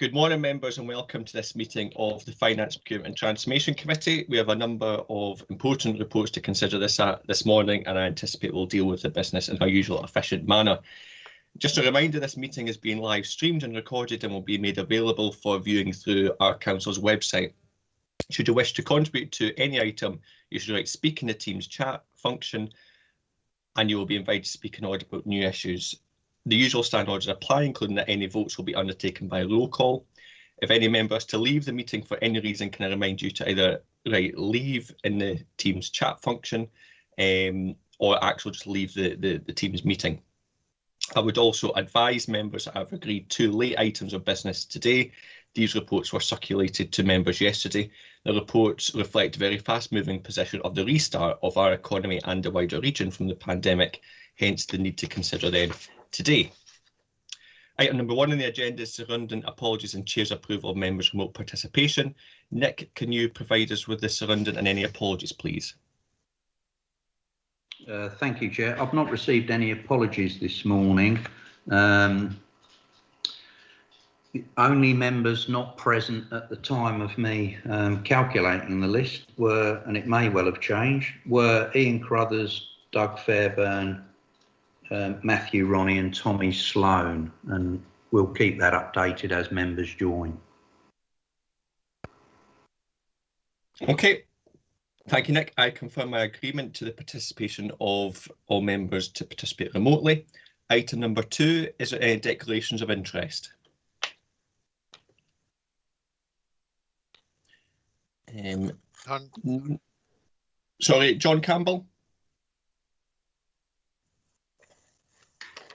Good morning, members, and welcome to this meeting of the Finance, Procurement and Transformation Committee. We have a number of important reports to consider this morning, and I anticipate we'll deal with the business in our usual efficient manner. Just a reminder, this meeting is being live streamed and recorded and will be made available for viewing through our Council's website. Should you wish to contribute to any item, you should write speak in the Teams chat function, and you will be invited to speak in order about new issues. The usual standard orders apply, including that any votes will be undertaken by roll call. If any member is to leave the meeting for any reason, can I remind you to either write leave in the Teams chat function or actually just leave the Teams meeting. I would also advise members that I've agreed 2 late items of business today. These reports were circulated to members yesterday. The reports reflect a very fast-moving position of the restart of our economy and the wider region from the pandemic, hence the need to consider them today. Item number 1 on the agenda is surrounding apologies and Chair's approval of members' remote participation. Nick, can you provide us with the surrounding and any apologies, please? Thank you, Chair. I've not received any apologies this morning. Only members not present at the time of me calculating the list were, and it may well have changed, were Ian Crothers, Doug Fairburn, Matthew Ronnie and Tommy Sloan, and we'll keep that updated as members join. Okay. Thank you, Nick. I confirm my agreement to the participation of all members to participate remotely. Item number 2, is there any declarations of interest? Sorry, John Campbell?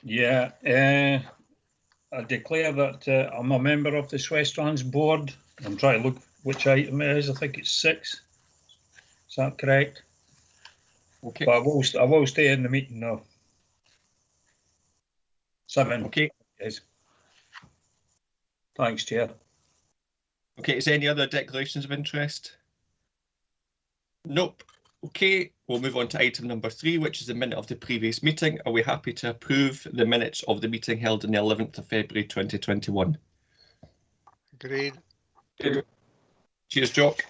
Yeah, I declare that I'm a member of this Westlands board. I'm trying to look which item it is. I think it's 6. Is that correct? Okay. But I will stay in the meeting now. 7. Okay. Yes. Thanks, Chair. Okay, is there any other declarations of interest? Nope. Okay, we'll move on to item number 3, which is the minute of the previous meeting. Are we happy to approve the minutes of the meeting held on the 11th of February 2021? Agreed. Cheers, Jock.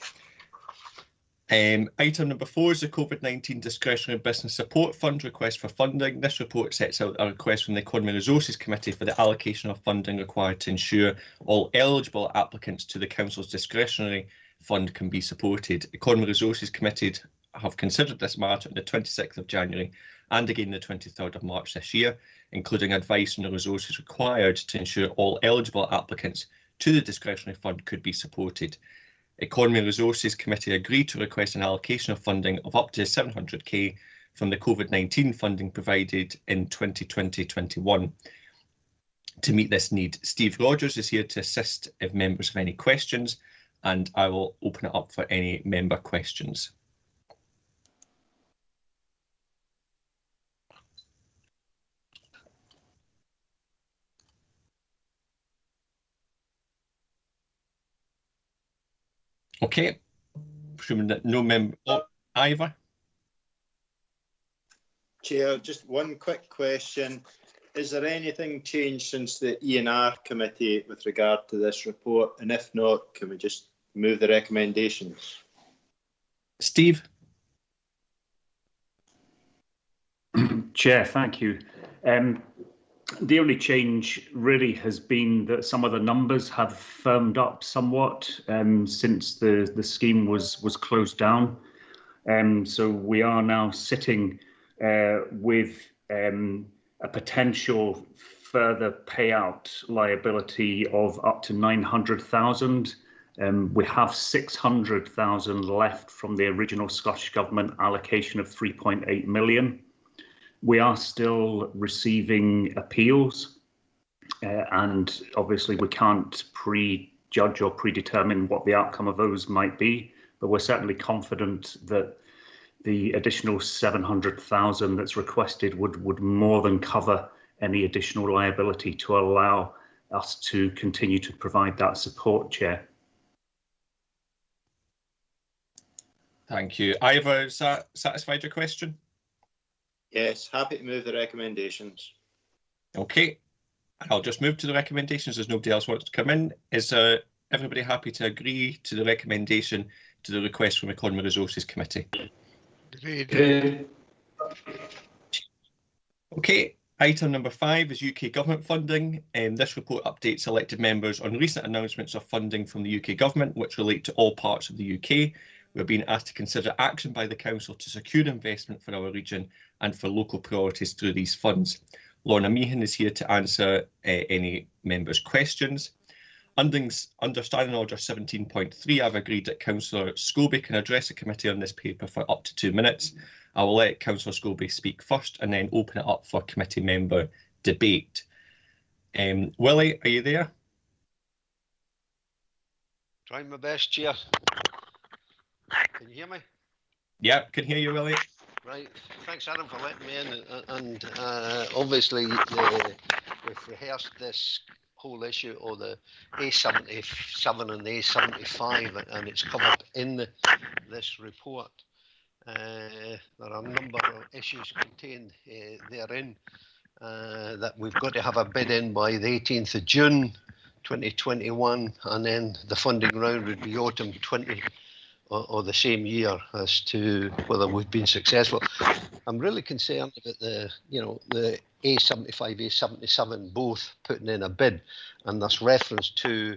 Item number 4 is the COVID-19 Discretionary Business Support Fund request for funding. This report sets out a request from the Economy Resources Committee for the allocation of funding required to ensure all eligible applicants to the Council's discretionary fund can be supported. Economy Resources Committee have considered this matter on the 26th of January and again the 23rd of March this year, including advice on the resources required to ensure all eligible applicants to the discretionary fund could be supported. Economy Resources Committee agreed to request an allocation of funding of up to 700k from the COVID-19 funding provided in 2020-21. To meet this need, Steve Rogers is here to assist if members have any questions, and I will open it up for any member questions. Okay, presuming that no member. Oh, Ivor. Chair, just one quick question. Is there anything changed since the E&R committee with regard to this report? And if not, can we just move the recommendations? Steve. Chair, thank you. The only change really has been that some of the numbers have firmed up somewhat since the scheme was closed down. So we are now sitting with a potential further payout liability of up to 900,000. We have 600,000 left from the original Scottish Government allocation of 3.8 million. We are still receiving appeals, and obviously we can't prejudge or predetermine what the outcome of those might be, but we're certainly confident that the additional 700,000 that's requested would more than cover any additional liability to allow us to continue to provide that support, Chair. Thank you. Ivor, has that satisfied your question? Yes, happy to move the recommendations. Okay. I'll just move to the recommendations as nobody else wants to come in. Is everybody happy to agree to the recommendation to the request from Economy Resources Committee? Agreed. Okay, item number 5 is UK government funding. This report updates elected members on recent announcements of funding from the UK government which relate to all parts of the UK. We're being asked to consider action by the Council to secure investment for our region and for local priorities through these funds. Lorna Meehan is here to answer any members' questions. Understanding Order 17.3, I've agreed that Councillor Scobie can address the committee on this paper for up to 2 minutes. I will let Councillor Scobie speak first and then open it up for committee member debate. Willie, are you there? Trying my best, Chair. Can you hear me? Yeah, can hear you, Willie. Right. Thanks, Adam, for letting me in. And obviously, we've rehearsed this whole issue of the A77 and the A75, and it's come up in this report. There are a number of issues contained therein that we've got to have a bid in by the 18th of June 2021, and then the funding round would be autumn 20 or the same year as to whether we've been successful. I'm really concerned about the A75, A77 both putting in a bid, and there's reference to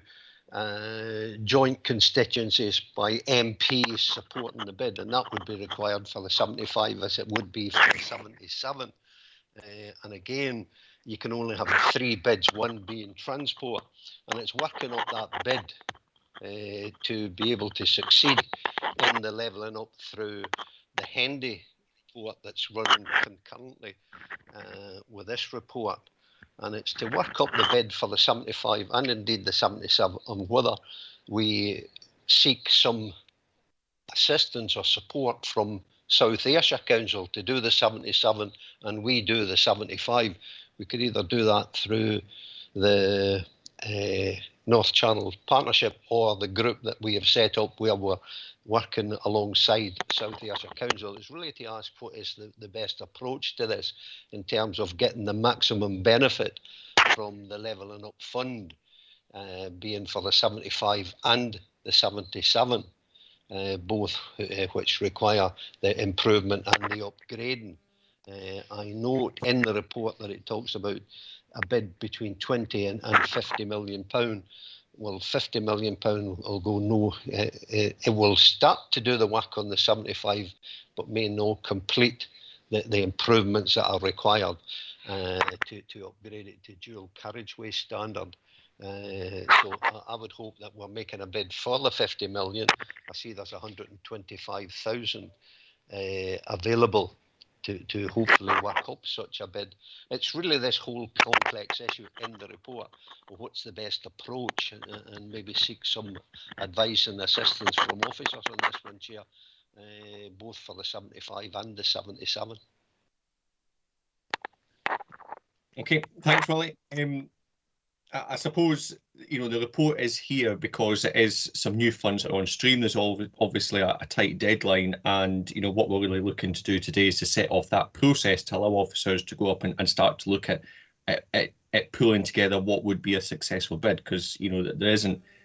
joint constituencies by MPs supporting the bid, and that would be required for the 75 as it would be for the 77. And again, you can only have 3 bids, one being transport, and it's working up that bid to be able to succeed in the levelling up through the Hendy report that's running concurrently with this report. And it's to work up the bid for the 75 and indeed the 77 on whether we seek some assistance or support from South Ayrshire Council to do the 77 and we do the 75. We could either do that through the North Channel Partnership or the group that we have set up where we're working alongside South Ayrshire Council. Is really to ask what is the best approach to this in terms of getting the maximum benefit from the Levelling Up Fund, being for the 75 and the 77, both which require the improvement and the upgrading. I note in the report that it talks about a bid between 20 and 50 million pound. Well, 50 million pound will go no. It will start to do the work on the 75, but may not complete the improvements that are required to upgrade it to dual carriageway standard. So I would hope that we're making a bid for the 50 million. I see there's 125,000 available to hopefully work up such a bid. It's really this whole complex issue in the report of what's the best approach, and maybe seek some advice and assistance from officers on this one, Chair, both for the 75 and the 77. Okay, thanks, Willie. I suppose, the report is here because it is some new funds that are on stream. There's obviously a tight deadline, and what we're really looking to do today is to set off that process to allow officers to go up and start to look at pulling together what would be a successful bid, because there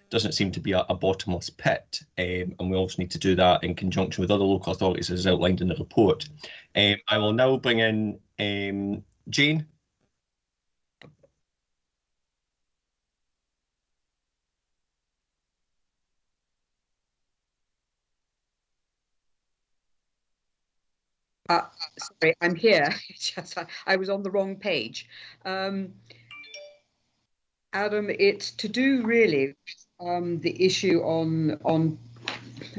doesn't seem to be a bottomless pit, and we also need to do that in conjunction with other local authorities as outlined in the report. I will now bring in Jane. Sorry, I'm here. I was on the wrong page. Adam, it's to do really the issue on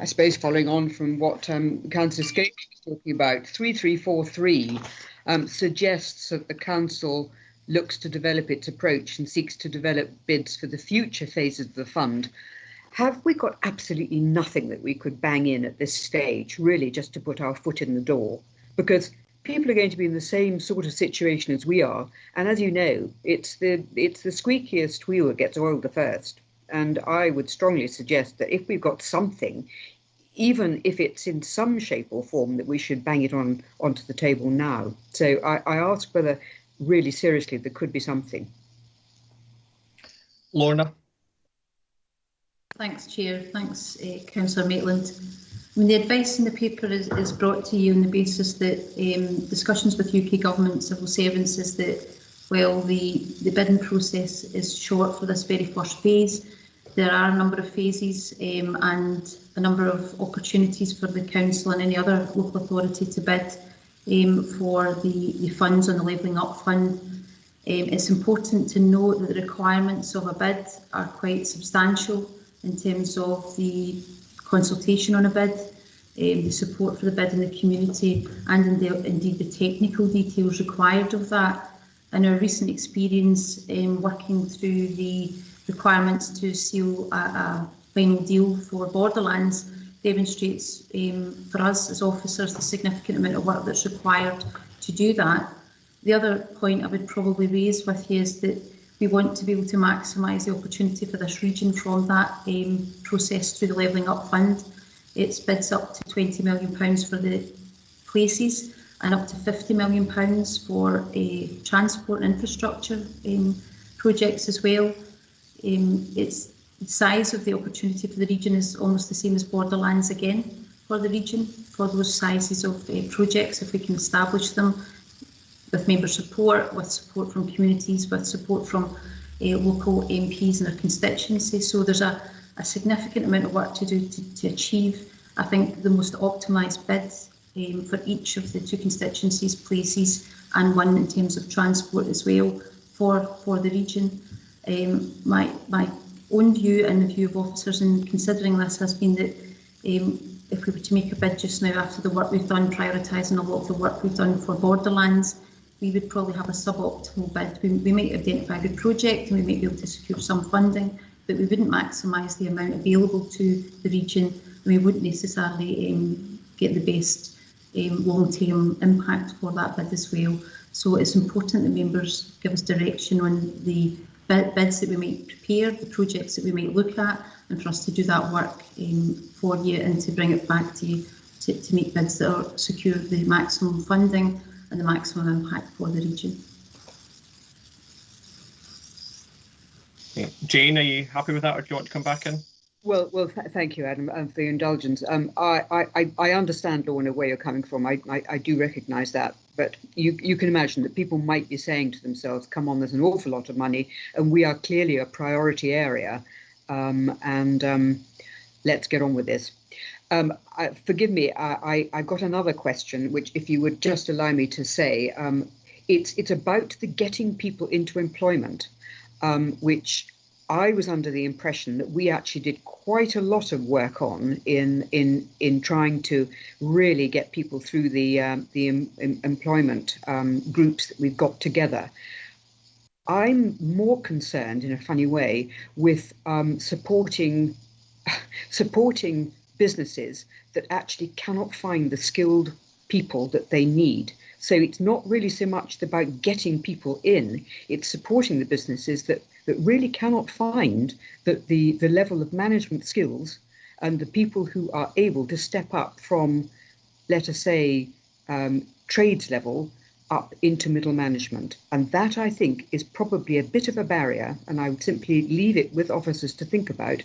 I suppose following on from what Councillor Scobie was talking about. 3343 suggests that the council looks to develop its approach and seeks to develop bids for the future phases of the fund. Have we got absolutely nothing that we could bang in at this stage, really just to put our foot in the door? Because people are going to be in the same sort of situation as we are. And as you know, it's the squeakiest wheel that gets oiled the first. And I would strongly suggest that if we've got something, even if it's in some shape or form, that we should bang it onto the table now. So I ask whether really seriously there could be something. Lorna. Thanks, Chair. Thanks, Councillor Maitland. I mean, the advice in the paper is brought to you on the basis that discussions with UK Government civil servants is that while the bidding process is short for this very first phase, there are a number of phases and a number of opportunities for the Council and any other local authority to bid for the funds on the Levelling Up Fund. It's important to note that the requirements of a bid are quite substantial in terms of the consultation on a bid, the support for the bid in the community, and indeed the technical details required of that. And our recent experience working through the requirements to seal a final deal for Borderlands demonstrates for us as officers the significant amount of work that's required to do that. The other point I would probably raise with you is that we want to be able to maximise the opportunity for this region from that process through the Levelling Up Fund. It's bids up to £20 million for the places and up to £50 million for transport and infrastructure projects as well. It's the size of the opportunity for the region is almost the same as Borderlands again for the region, for those sizes of projects, if we can establish them with member support, with support from communities, with support from local MPs and their constituencies. So there's a significant amount of work to do to achieve, I think, the most optimised bids for each of the two constituencies, places, and one in terms of transport as well for the region. My own view and the view of officers in considering this has been that if we were to make a bid just now after the work we've done, prioritising a lot of the work we've done for Borderlands, we would probably have a suboptimal bid. We might identify a good project and we might be able to secure some funding, but we wouldn't maximise the amount available to the region, and we wouldn't necessarily get the best long-term impact for that bid as well. So it's important that members give us direction on the bids that we might prepare, the projects that we might look at, and for us to do that work for you and to bring it back to you to make bids that are secure the maximum funding and the maximum impact for the region. Jane, are you happy with that, or do you want to come back in? Well, thank you, Adam, for the indulgence. I understand, Lorna, where you're coming from. I do recognise that, but you can imagine that people might be saying to themselves, "Come on, there's an awful lot of money, and we are clearly a priority area, and let's get on with this." Forgive me, I've got another question, which, if you would just allow me to say, it's about the getting people into employment, which I was under the impression that we actually did quite a lot of work on in trying to really get people through the employment groups that we've got together. I'm more concerned, in a funny way, with supporting businesses that actually cannot find the skilled people that they need. So it's not really so much about getting people in, it's supporting the businesses that really cannot find the level of management skills and the people who are able to step up from, let us say, trades level up into middle management. And that, I think, is probably a bit of a barrier, and I would simply leave it with officers to think about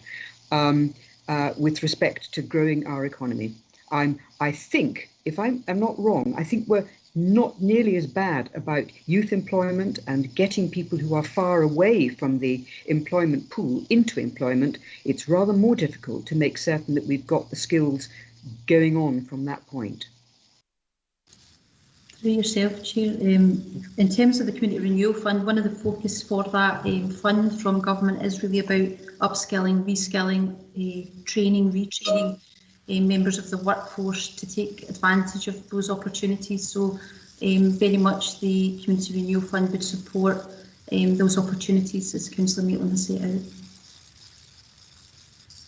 with respect to growing our economy. I think, if I'm not wrong, I think we're not nearly as bad about youth employment and getting people who are far away from the employment pool into employment. It's rather more difficult to make certain that we've got the skills going on from that point. Through yourself, Chair, in terms of the Community Renewal Fund, one of the focus for that fund from government is really about upskilling, reskilling, training, retraining members of the workforce to take advantage of those opportunities. So very much the Community Renewal Fund would support those opportunities, as Councillor Maitland has set out.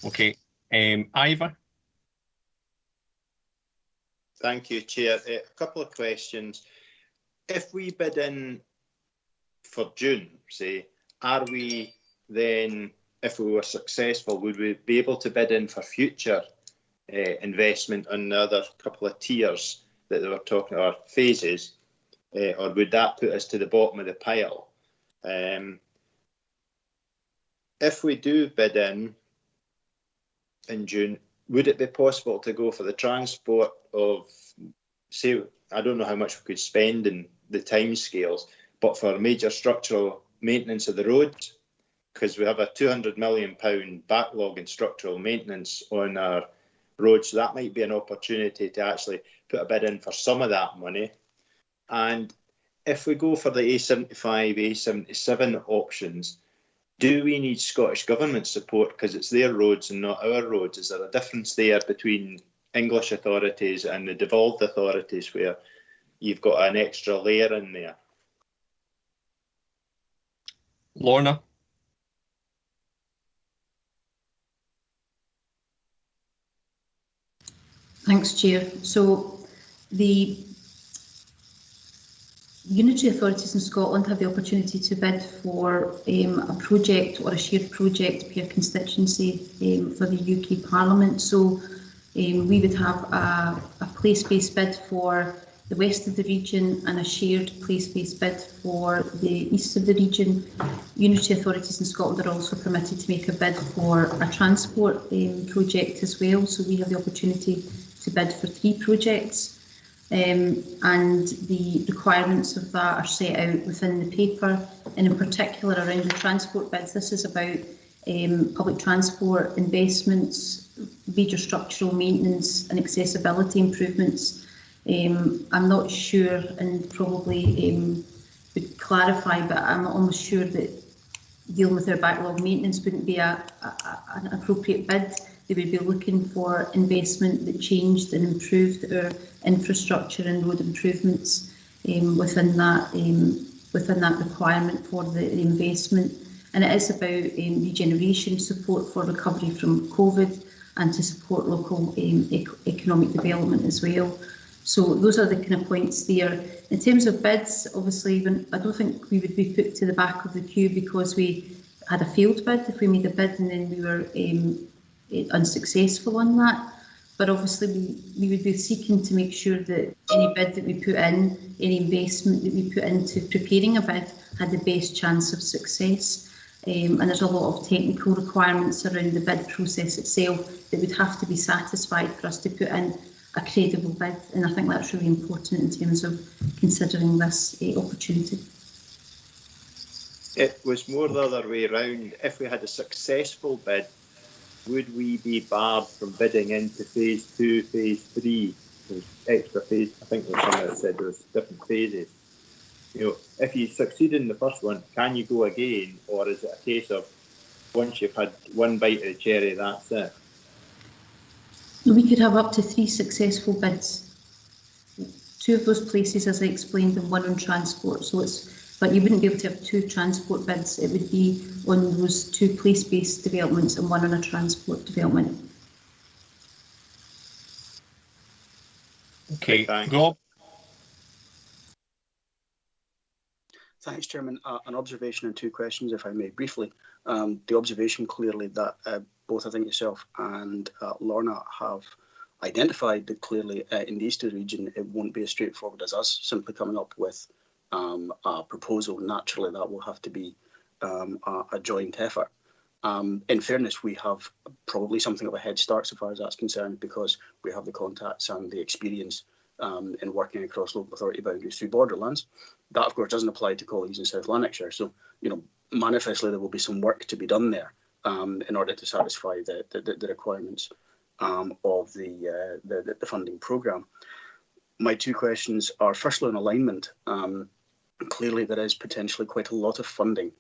Okay, Ivor. Thank you, Chair. A couple of questions. If we bid in for June, say, are we then, if we were successful, would we be able to bid in for future investment on the other couple of tiers that they were talking about, or phases, or would that put us to the bottom of the pile? if we do bid in June, would it be possible to go for the transport of, say, I don't know how much we could spend in the timescales, but for major structural maintenance of the roads, because we have a £200 million backlog in structural maintenance on our roads, so that might be an opportunity to actually put a bid in for some of that money. And if we go for the A75, A77 options, do we need Scottish Government support because it's their roads and not our roads? Is there a difference there between English authorities and the devolved authorities where you've got an extra layer in there? Lorna? Thanks, Chair. So the unitary authorities in Scotland have the opportunity to bid for a project or a shared project per constituency for the UK Parliament. So we would have a place-based bid for the west of the region and a shared place-based bid for the east of the region. Unitary authorities in Scotland are also permitted to make a bid for a transport project as well. So we have the opportunity to bid for 3 projects. And the requirements of that are set out within the paper, and in particular around the transport bids. This is about public transport investments, major structural maintenance and accessibility improvements. I'm not sure, and probably would clarify, but I'm almost sure that dealing with their backlog maintenance wouldn't be an appropriate bid. They would be looking for investment that changed and improved our infrastructure and road improvements within that requirement for the investment. And it is about regeneration, support for recovery from COVID, and to support local economic development as well. So those are the kind of points there. In terms of bids, obviously, I don't think we would be put to the back of the queue because we had a failed bid if we made a bid and then we were unsuccessful on that. But obviously we would be seeking to make sure that any bid that we put in, any investment that we put into preparing a bid had the best chance of success. And there's a lot of technical requirements around the bid process itself that would have to be satisfied for us to put in a credible bid. And I think that's really important in terms of considering this opportunity. It was more the other way around. If we had a successful bid, would we be barred from bidding into phase 2, phase 3? There's extra phase. I think there was someone that said there was different phases. You know, if you succeed in the first one, can you go again, or is it a case of once you've had one bite of the cherry, that's it? We could have up to 3 successful bids. 2 of those places, as I explained, and 1 on transport. But you wouldn't be able to have 2 transport bids. It would be on those 2 place-based developments and 1 on a transport development. Okay, thanks. Rob? Thanks, Chairman. An observation and 2 questions, if I may, briefly. The observation clearly that both I think yourself and Lorna have identified that clearly in the east of the region it won't be as straightforward as us simply coming up with a proposal. Naturally, that will have to be a joint effort. In fairness, we have probably something of a head start so far as that's concerned because we have the contacts and the experience in working across local authority boundaries through borderlands. That, of course, doesn't apply to colleagues in South Lanarkshire. So, you know, manifestly there will be some work to be done there in order to satisfy the requirements of the funding programme. My 2 questions are firstly on alignment. Clearly there is potentially quite a lot of funding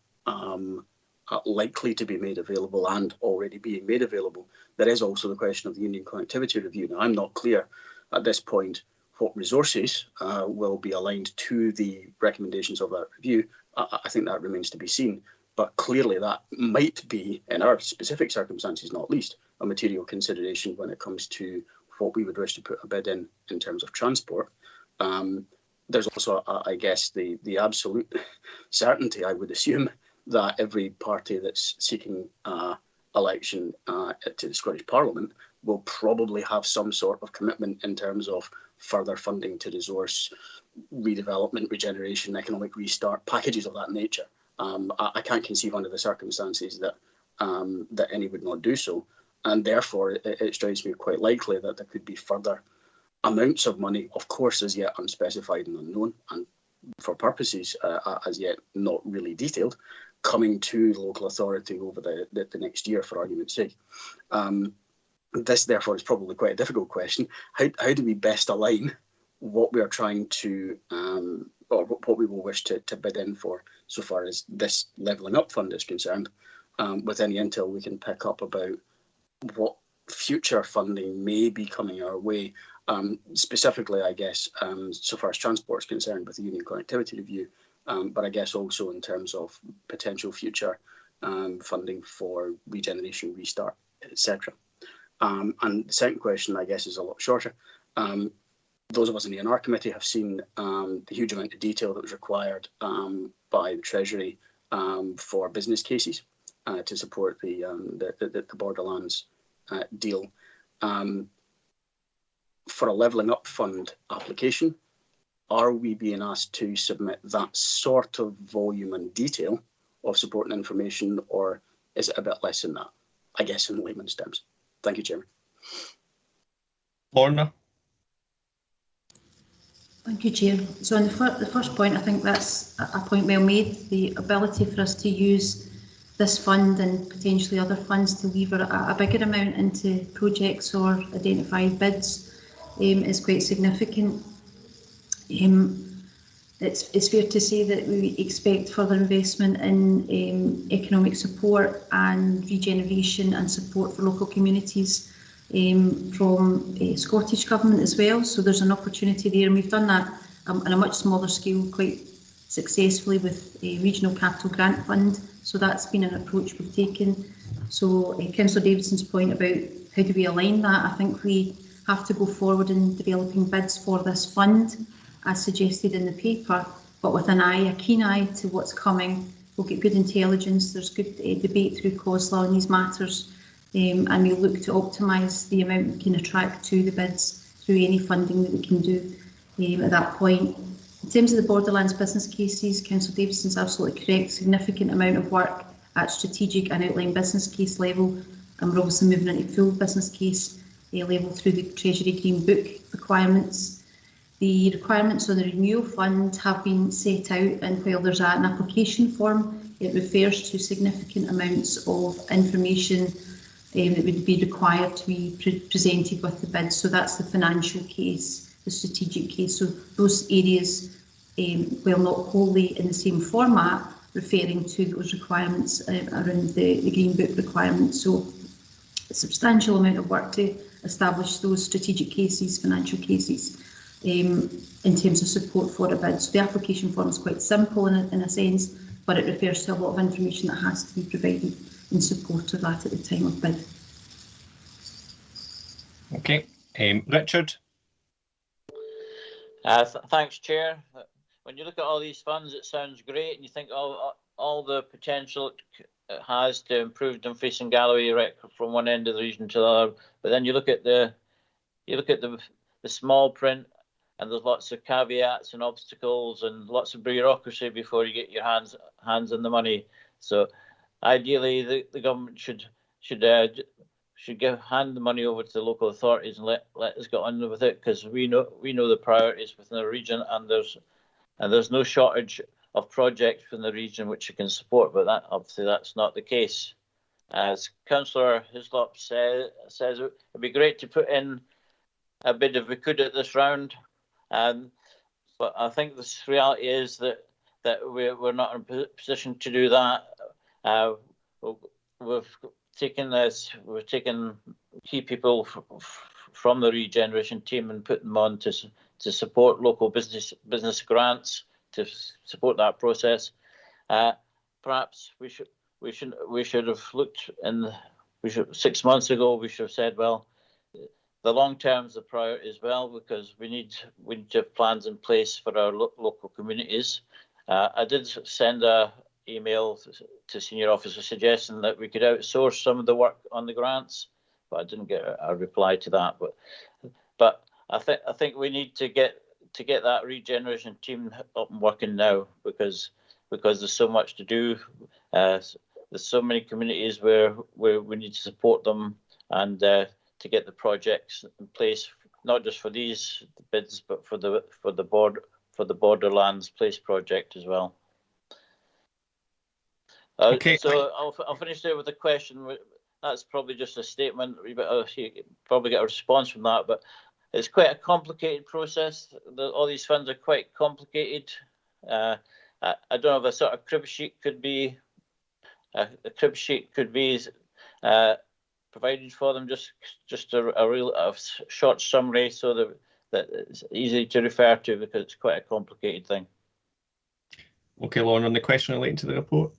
likely to be made available and already being made available. There is also the question of the Union Connectivity Review. Now, I'm not clear at this point what resources will be aligned to the recommendations of that review. I think that remains to be seen. But clearly that might be, in our specific circumstances not least, a material consideration when it comes to what we would wish to put a bid in terms of transport. There's also, I guess, the absolute certainty, I would assume, that every party that's seeking election to the Scottish Parliament will probably have some sort of commitment in terms of further funding to resource redevelopment, regeneration, economic restart, packages of that nature. I can't conceive under the circumstances that that any would not do so. And therefore, it strikes me quite likely that there could be further amounts of money, of course, as yet unspecified and unknown, and for purposes as yet not really detailed, coming to local authority over the next year, for argument's sake. This, therefore, is probably quite a difficult question. How do we best align what we are trying to, or what we will wish to bid in for, so far as this levelling up fund is concerned, with any intel we can pick up about what future funding may be coming our way, specifically, I guess, so far as transport is concerned with the Union Connectivity Review, but I guess also in terms of potential future funding for regeneration, restart, etc. And the second question, I guess, is a lot shorter. Those of us in the NR committee have seen the huge amount of detail that was required by the Treasury for business cases to support the Borderlands deal. For a levelling up fund application, are we being asked to submit that sort of volume and detail of supporting information, or is it a bit less than that? I guess in layman's terms. Thank you, Chairman. Lorna. Thank you, Chair. So on the first point, I think that's a point well made. The ability for us to use this fund and potentially other funds to lever a bigger amount into projects or identified bids is quite significant. It's fair to say that we expect further investment in economic support and regeneration and support for local communities from Scottish Government as well. So there's an opportunity there, and we've done that on a much smaller scale quite successfully with a Regional Capital Grant Fund. So that's been an approach we've taken. So Councillor Davidson's point about how do we align that, I think we have to go forward in developing bids for this fund as suggested in the paper, but with a keen eye to what's coming. We'll get good intelligence, there's good debate through COSLA on these matters, and we'll look to optimise the amount we can attract to the bids through any funding that we can do at that point. In terms of the Borderlands business cases, Councillor Davidson's absolutely correct, significant amount of work at strategic and outline business case level, and we're obviously moving into full business case level through the Treasury Green Book requirements. The requirements on the renewal fund have been set out, and while there's an application form, it refers to significant amounts of information that would be required to be presented with the bid. So that's the financial case, the strategic case. So those areas, while not wholly in the same format, referring to those requirements around the Green Book requirements. So a substantial amount of work to establish those strategic cases, financial cases, in terms of support for a bid. So the application form is quite simple in a sense, but it refers to a lot of information that has to be provided in support of that at the time of bid. Okay, Richard. Thanks, Chair. When you look at all these funds, it sounds great, and you think all the potential it has to improve Dumfries and Galloway right from one end of the region to the other. But then you look at the small print, and there's lots of caveats and obstacles and lots of bureaucracy before you get your hands on the money. So ideally, the government should hand the money over to the local authorities and let us get on with it, because we know the priorities within the region, and there's no shortage of projects within the region which you can support, but obviously that's not the case. As Councillor Hislop says it'd be great to put in a bid if we could at this round, but I think the reality is that we're not in a position to do that. We've taken key people from the regeneration team and put them on to support local business grants to support that process. Perhaps we should have looked 6 months ago. We should have said, well, the long term is the priority as well, because we need to have plans in place for our local communities. I did send a email to senior officers suggesting that we could outsource some of the work on the grants, but I didn't get a reply to that. But I think we need to get that regeneration team up and working now, because there's so much to do. there's so many communities where we need to support them and to get the projects in place, not just for these bids, but for the Borderlands Place project as well. Okay. So I'll finish there with a question. That's probably just a statement. You probably get a response from that, but it's quite a complicated process. All these funds are quite complicated. I don't know if a sort of crib sheet could be provided for them, just a short summary, so that it's easy to refer to, because it's quite a complicated thing. Okay, Lauren, on the question relating to the report.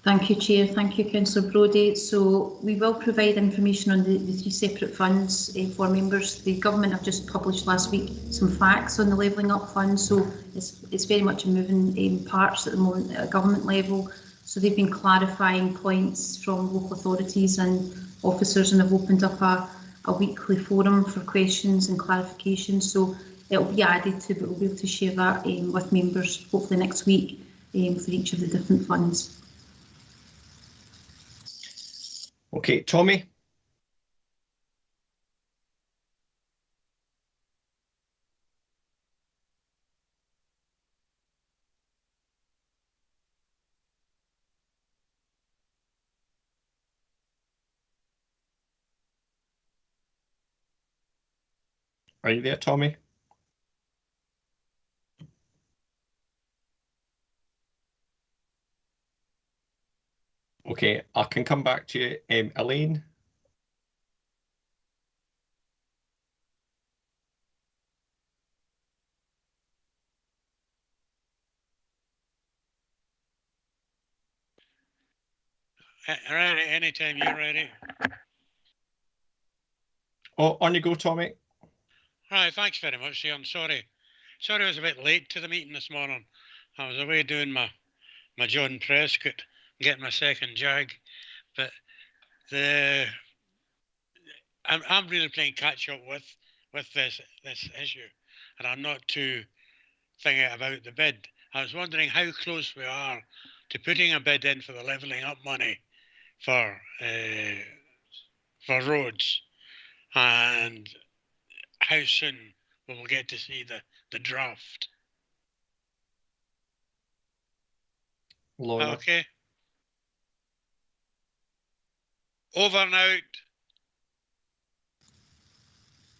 Thank you, Chair. Thank you, Councillor Brodie. So we will provide information on the 3 separate funds for members. The government have just published last week some facts on the Levelling Up Fund, so it's very much a moving parts at the moment at a government level. So they've been clarifying points from local authorities and officers, and have opened up a weekly forum for questions and clarifications. So it will be added to, but we'll be able to share that with members hopefully next week for each of the different funds. Okay, Tommy. Are you there, Tommy? Okay, I can come back to you. Elaine? Ready, anytime you're ready. Oh, on you go, Tommy. Right, thanks very much, Ian. Sorry I was a bit late to the meeting this morning. I was away doing my John Prescott, getting my second jag. But I'm really playing catch up with this issue, and I'm not too thinking about the bid. I was wondering how close we are to putting a bid in for the Levelling Up money for roads, and how soon we will get to see the draft. Laura. Okay. Over and out.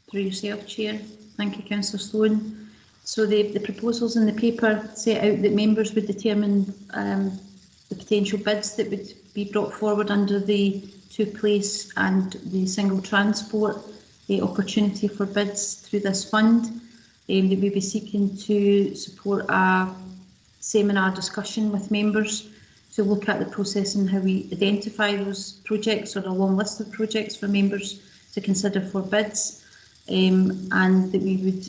Through yourself, Chair. Thank you, Councillor Sloan. So the proposals in the paper set out that members would determine the potential bids that would be brought forward under the 2-place and the single transport opportunity for bids through this fund. That we'll be seeking to support a seminar discussion with members to look at the process and how we identify those projects, or a long list of projects for members to consider for bids, and that we would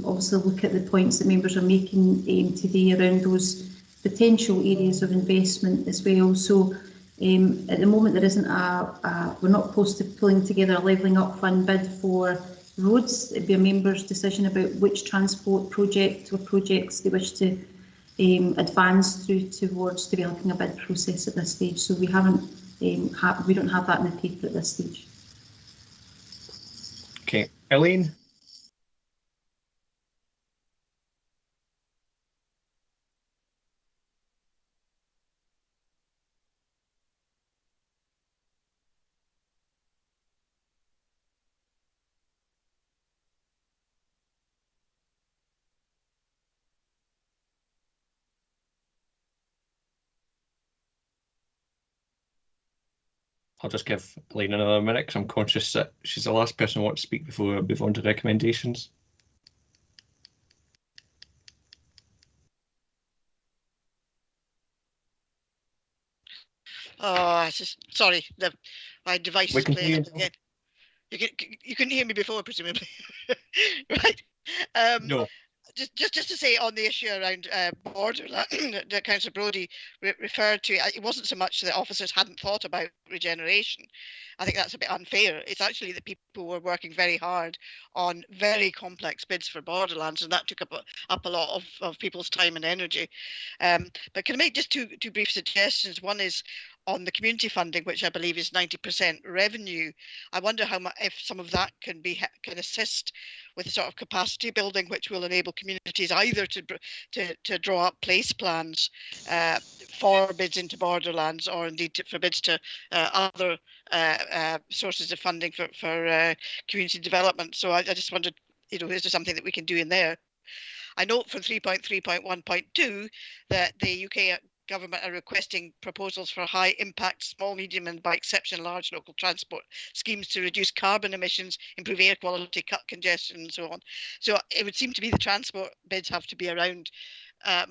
obviously look at the points that members are making today around those potential areas of investment as well. So at the moment there isn't we're not opposed to pulling together a Levelling Up Fund bid for roads. It'd be a member's decision about which transport project or projects they wish to advance through towards developing a bid process at this stage. So we haven't we don't have that in the paper at this stage. Okay, Elaine. I'll just give Elaine another minute because I'm conscious that she's the last person I want to speak before I move on to recommendations. Oh, sorry, my device is playing again. You couldn't hear me before, presumably. Right. No. Just to say on the issue around Borderland that Councillor Brodie referred to, it wasn't so much that officers hadn't thought about regeneration. I think that's a bit unfair. It's actually that people were working very hard on very complex bids for Borderlands, and that took up a lot of people's time and energy. But can I make just two brief suggestions? One is on the community funding, which I believe is 90% revenue. I wonder how much, if some of that can assist with the sort of capacity building, which will enable communities either to draw up place plans for bids into Borderlands, or indeed for bids to other sources of funding for community development. So I just wondered, is there something that we can do in there? I note from 3.3.1.2 that the UK government are requesting proposals for high impact, small, medium and by exception large local transport schemes to reduce carbon emissions, improve air quality, cut congestion and so on. So it would seem to be the transport bids have to be around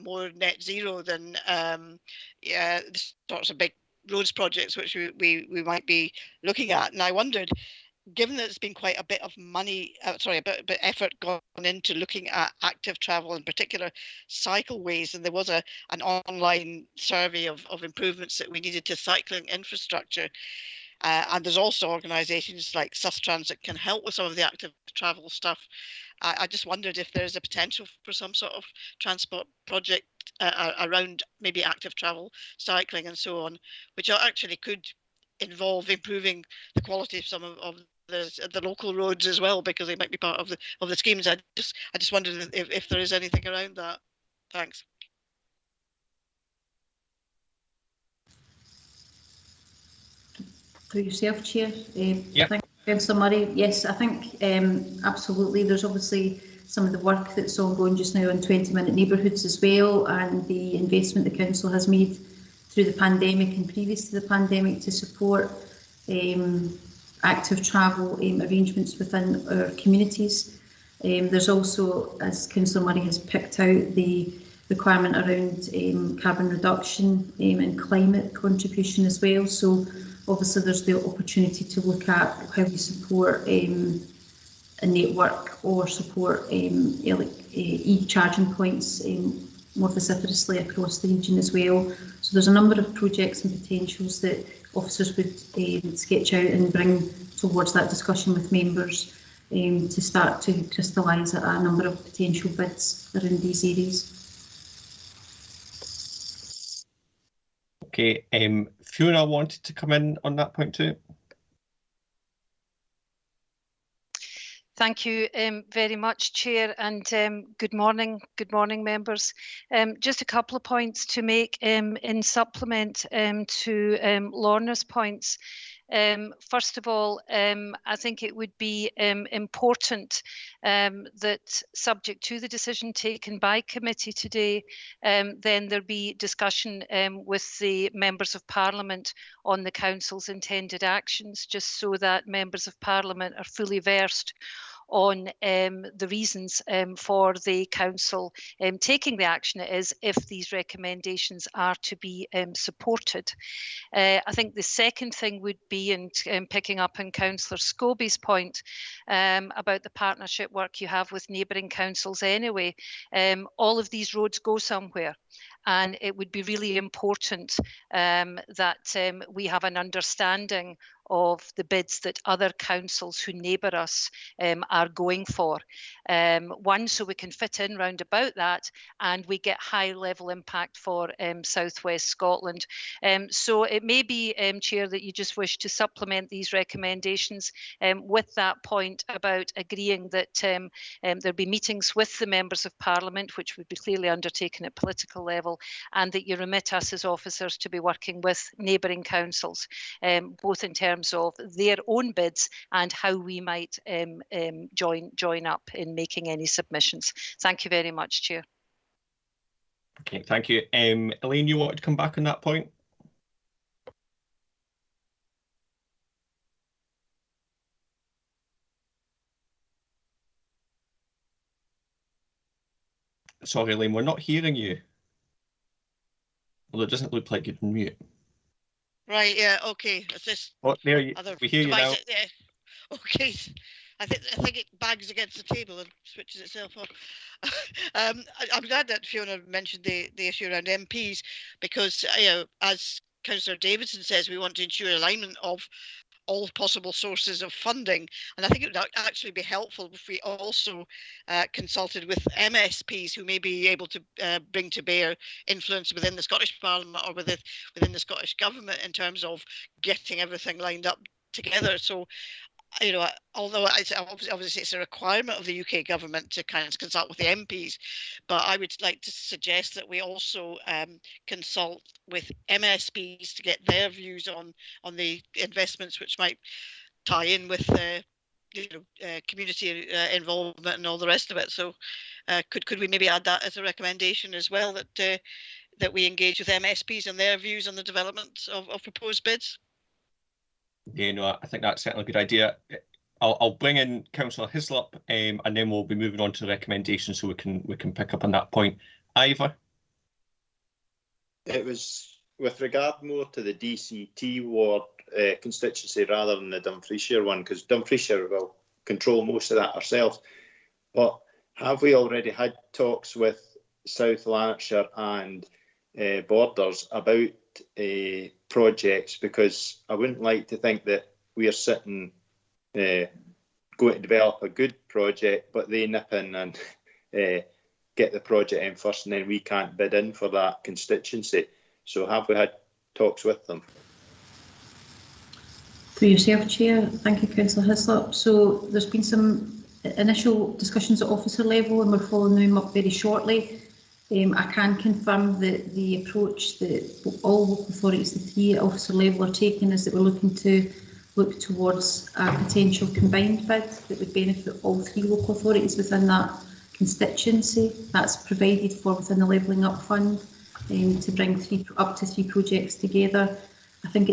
more net zero than the sorts of big roads projects which we might be looking at. And I wondered, given that there's been quite a bit of money, a bit effort gone into looking at active travel, in particular cycleways, and there was an online survey of improvements that we needed to cycling infrastructure. And there's also organisations like Sustrans that can help with some of the active travel stuff. I just wondered if there's a potential for some sort of transport project around maybe active travel, cycling and so on, which actually could involve improving the quality of some of the local roads as well, because they might be part of the schemes. I just wondered if there is anything around that. Thanks. For yourself, Chair. Yeah. Thank you, Councillor Murray. Yes, I think absolutely. There's obviously some of the work that's ongoing just now on 20-minute neighbourhoods as well, and the investment the council has made through the pandemic and previous to the pandemic to support active travel arrangements within our communities. There's also, as Councillor Murray has picked out, the requirement around carbon reduction and climate contribution as well. So obviously there's the opportunity to look at how we support a network or support e-charging points more vociferously across the region as well. So there's a number of projects and potentials that officers would sketch out and bring towards that discussion with members to start to crystallise a number of potential bids around these areas. Okay, Fiona wanted to come in on that point too. Thank you very much, Chair, and good morning, members. Just a couple of points to make in supplement to Lorna's points. First of all, I think it would be important that, subject to the decision taken by committee today, then there be discussion with the members of Parliament on the Council's intended actions, just so that members of Parliament are fully versed on the reasons for the Council taking the action it is if these recommendations are to be supported. I think the second thing would be, and picking up on Councillor Scobie's point about the partnership work you have with neighbouring councils anyway, all of these roads go somewhere. And it would be really important that we have an understanding of the bids that other councils who neighbour us are going for. One, so we can fit in round about that and we get high level impact for South West Scotland. So it may be, Chair, that you just wish to supplement these recommendations with that point about agreeing that there'll be meetings with the members of Parliament, which would be clearly undertaken at political level, and that you remit us as officers to be working with neighbouring councils, both in terms of their own bids and how we might join up in making any submissions. Thank you very much, Chair. Okay, thank you. Elaine, you wanted to come back on that point? Sorry, Elaine, we're not hearing you. Well, it doesn't look like you're on mute. Right, yeah, okay. Is this oh, there you, we hear you now. Yeah. Okay. I think it bangs against the table and switches itself off. I'm glad that Fiona mentioned the issue around MPs, because as Councillor Davidson says, we want to ensure alignment of all possible sources of funding, and I think it would actually be helpful if we also consulted with MSPs who may be able to bring to bear influence within the Scottish Parliament or within the Scottish Government in terms of getting everything lined up together. So, although obviously it's a requirement of the UK government to kind of consult with the MPs, but I would like to suggest that we also consult with MSPs to get their views on the investments which might tie in with community involvement and all the rest of it. So could we maybe add that as a recommendation as well, that we engage with MSPs and their views on the development of proposed bids? Yeah, no, I think that's certainly a good idea. I'll bring in Councillor Hislop, and then we'll be moving on to the recommendations, so we can pick up on that point. Ivor? It was with regard more to the DCT ward constituency rather than the Dumfriesshire one, because Dumfriesshire will control most of that ourselves. But have we already had talks with South Lanarkshire and Borders about projects? Because I wouldn't like to think that we are sitting going to develop a good project, but they nip in and get the project in first, and then we can't bid in for that constituency. So have we had talks with them? For yourself, Chair. Thank you, Councillor Hislop. So there's been some initial discussions at officer level, and we're following them up very shortly. I can confirm that the approach that all local authorities, the three at officer level, are taking is that we're looking to look towards a potential combined bid that would benefit all three local authorities within that constituency. That's provided for within the Levelling Up Fund to bring up to three projects together. I think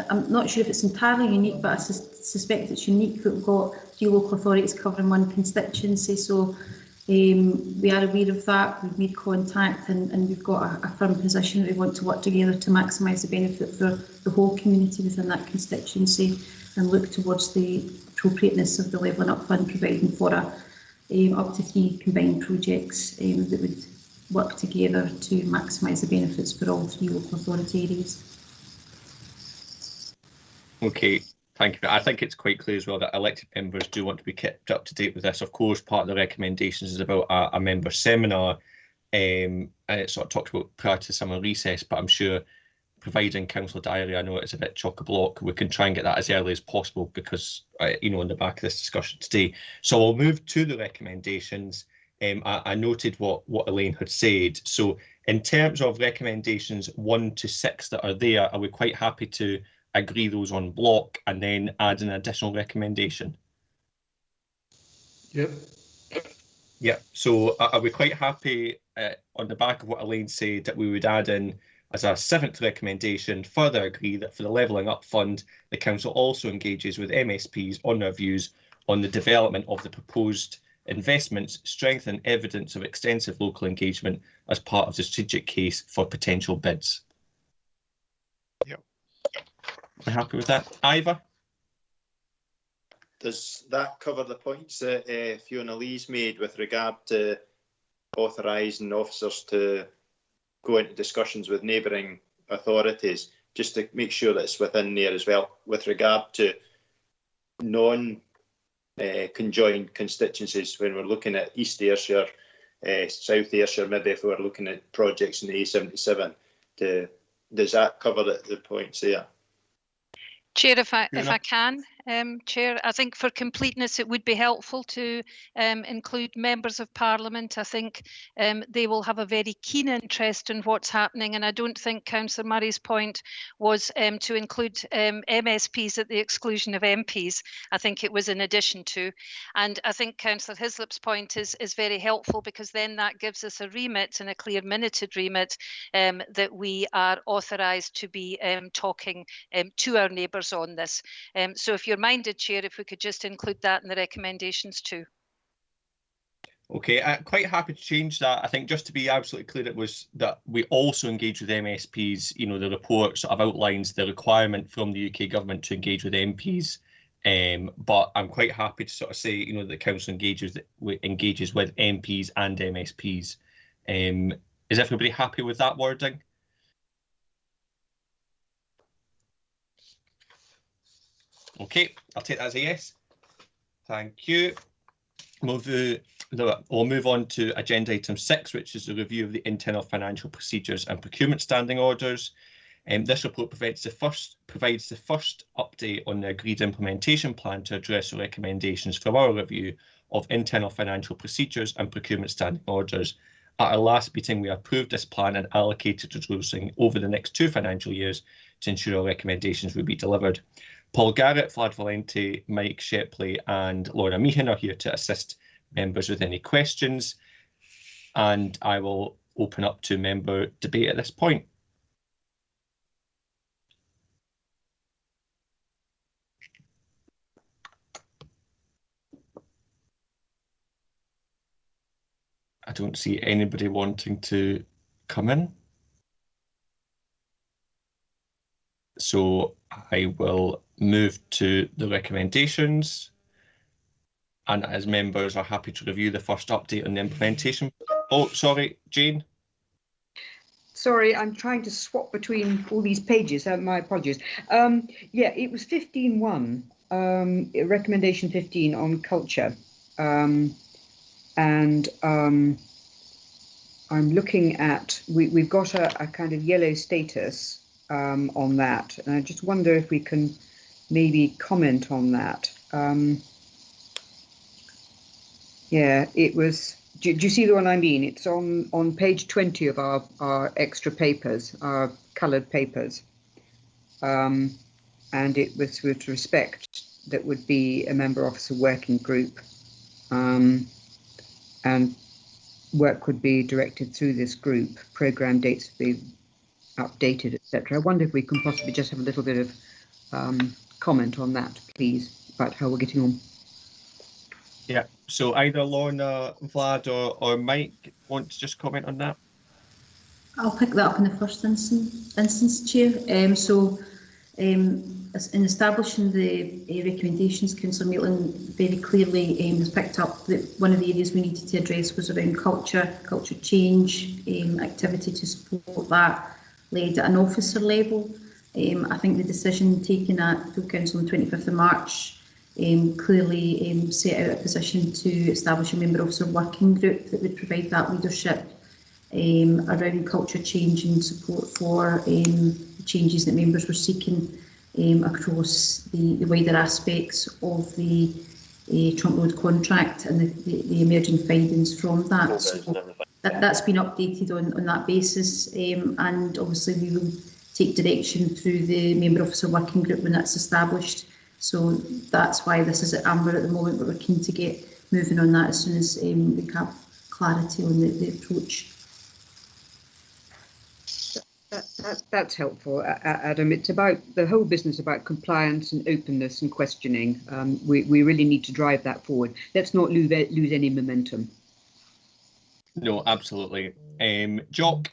I'm not sure if it's entirely unique, but I suspect it's unique that we've got three local authorities covering one constituency. So we are aware of that, we've made contact, and we've got a firm position that we want to work together to maximise the benefit for the whole community within that constituency, and look towards the appropriateness of the Levelling Up Fund providing for up to three combined projects that would work together to maximise the benefits for all three local authority areas. Okay. Thank you. I think it's quite clear as well that elected members do want to be kept up to date with this. Of course, part of the recommendations is about a member seminar, and it sort of talked about prior to summer recess, but I'm sure, providing council diary, I know it's a bit chock-a-block, we can try and get that as early as possible, because, on the back of this discussion today. So I'll move to the recommendations. I noted what Elaine had said. So in terms of recommendations 1 to 6 that are there, are we quite happy to agree those on block and then add an additional recommendation? Yep. Yep. So are we quite happy on the back of what Elaine said that we would add in as our 7th recommendation, further agree that for the Levelling Up Fund, the council also engages with MSPs on their views on the development of the proposed investments, strengthen evidence of extensive local engagement as part of the strategic case for potential bids? I'm happy with that. Ivor? Does that cover the points that Fiona Lee's made with regard to authorising officers to go into discussions with neighbouring authorities, just to make sure that it's within there as well, with regard to non-conjoined constituencies when we're looking at East Ayrshire, South Ayrshire, maybe if we're looking at projects in the A77, does that cover the points there? Chair, if I can, Chair, I think for completeness it would be helpful to include members of Parliament. I think they will have a very keen interest in what's happening, and I don't think Councillor Murray's point was to include MSPs at the exclusion of MPs. I think it was in addition to, and I think Councillor Hislop's point is very helpful, because then that gives us a remit, and a clear minuted remit, that we are authorised to be talking to our neighbours on this. So if you're minded, Chair, if we could just include that in the recommendations too. Okay, I'm quite happy to change that. I think just to be absolutely clear, it was that we also engage with MSPs. The report sort of outlines the requirement from the UK government to engage with MPs But I'm quite happy to sort of say, you know, the council engages with MPs and MSPs. Is everybody happy with that wording? Okay, I'll take that as a yes. Thank you. We'll move on to agenda item 6, which is a review of the internal financial procedures and procurement standing orders. This report provides the first update on the agreed implementation plan to address the recommendations from our review of internal financial procedures and procurement standing orders. At our last meeting, we approved this plan and allocated resourcing over the next 2 financial years to ensure our recommendations would be delivered. Paul Garrett, Vlad Valente, Mike Shepley and Laura Meehan are here to assist members with any questions, and I will open up to member debate at this point. I don't see anybody wanting to come in. So I will move to the recommendations. And as members are happy to review the first update on the implementation. Oh, sorry, Jane. Sorry, I'm trying to swap between all these pages. My apologies. Yeah, it was 15.1, recommendation 15 on culture. And I'm looking at, we've got a kind of yellow status on that. And I just wonder if we can maybe comment on that. Yeah, it was, do you see the one I mean? It's on page 20 of our extra papers, our coloured papers. And it was with respect that would be a member officer working group. And work would be directed through this group, programme dates would be updated, etc. I wonder if we can possibly just have a little bit of comment on that, please, about how we're getting on. Yeah, so either Lorna, Vlad or Mike want to just comment on that? I'll pick that up in the first instance, Chair. In establishing the recommendations, Councillor Maitland very clearly has picked up that one of the areas we needed to address was around culture change, activity to support that led at an officer level. I think the decision taken at full council on 25th of March clearly set out a position to establish a member officer working group that would provide that leadership around culture change and support for the changes that members were seeking across the wider aspects of the trunk road contract and the emerging findings from that. So that's been updated on that basis, and obviously we will take direction through the member officer working group when that's established. So that's why this is at amber at the moment, but we're keen to get moving on that as soon as we have clarity on the approach. That's helpful, Adam. It's about the whole business about compliance and openness and questioning. We really need to drive that forward. Let's not lose any momentum. No, absolutely. Jock.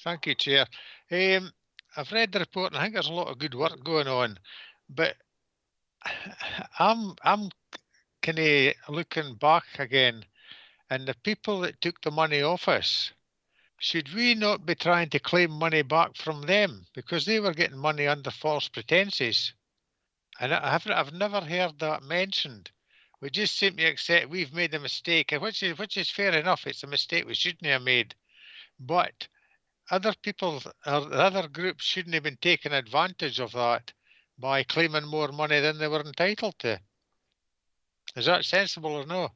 Thank you, Chair. I've read the report and I think there's a lot of good work going on, but I'm kind of looking back again, and the people that took the money off us, should we not be trying to claim money back from them because they were getting money under false pretenses? And I've never heard that mentioned. We just seem to accept we've made a mistake, which is fair enough. It's a mistake we shouldn't have made, but other people or other groups shouldn't have been taking advantage of that by claiming more money than they were entitled to. Is that sensible or no?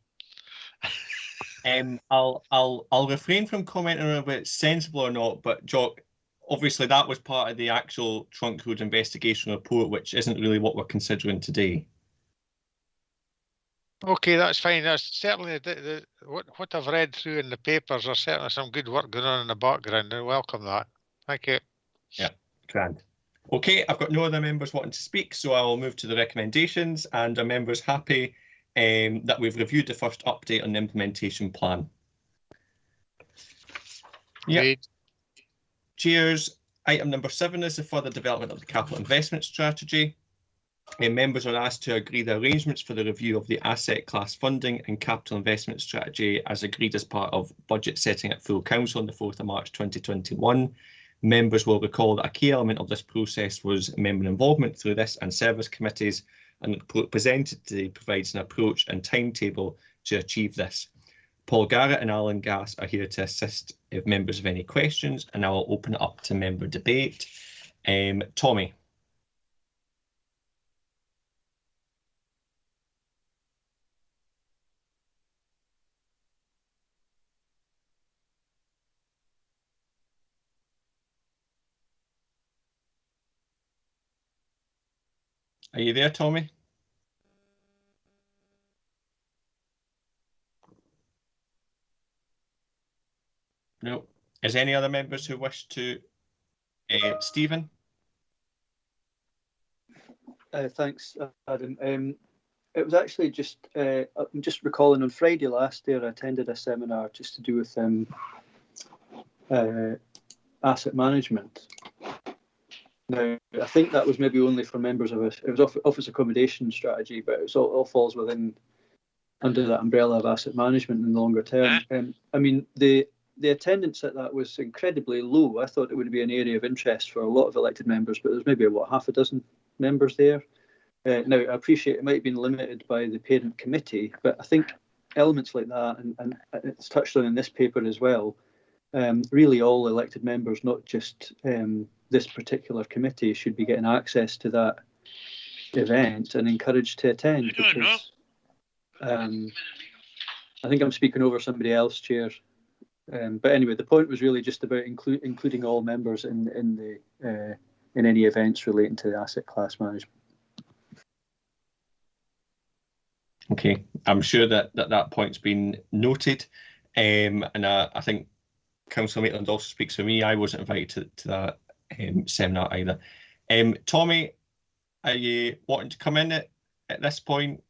I'll refrain from commenting on whether it's sensible or not, but Jock, obviously that was part of the actual trunk road investigation report, which isn't really what we're considering today. Okay, that's fine. That's certainly what I've read through in the papers. There's certainly some good work going on in the background. I welcome that. Thank you. Yeah, grand. Okay, I've got no other members wanting to speak, so I will move to the recommendations. And are members happy that we've reviewed the first update on the implementation plan? Yeah. Cheers. Item number 7 is the further development of the capital investment strategy. Members are asked to agree the arrangements for the review of the asset class funding and capital investment strategy as agreed as part of budget setting at full council on the 4th of March 2021. Members will recall that a key element of this process was member involvement through this and service committees, and the report presented today provides an approach and timetable to achieve this. Paul Garrett and Alan Gass are here to assist if members have any questions, and I will open it up to member debate. Tommy. Are you there, Tommy? No. Is any other members who wish to? Stephen? Thanks, Adam. It was actually just, I'm just recalling on Friday last year, I attended a seminar just to do with asset management. Now, I think that was maybe only for members of it. It was office accommodation strategy, but it all falls under that umbrella of asset management in the longer term. I mean, the attendance at that was incredibly low. I thought it would be an area of interest for a lot of elected members, but there's maybe half a dozen members there. Now, I appreciate it might have been limited by the parent committee, but I think elements like that, and it's touched on in this paper as well, really all elected members, not just this particular committee, should be getting access to that event and encouraged to attend. Because I think I'm speaking over somebody else, Chair. But anyway, the point was really just about including all members in any events relating to the asset class management. Okay, I'm sure that point's been noted, and I think Councillor Maitland also speaks for me. I wasn't invited to that seminar either. Tommy, are you wanting to come in at this point?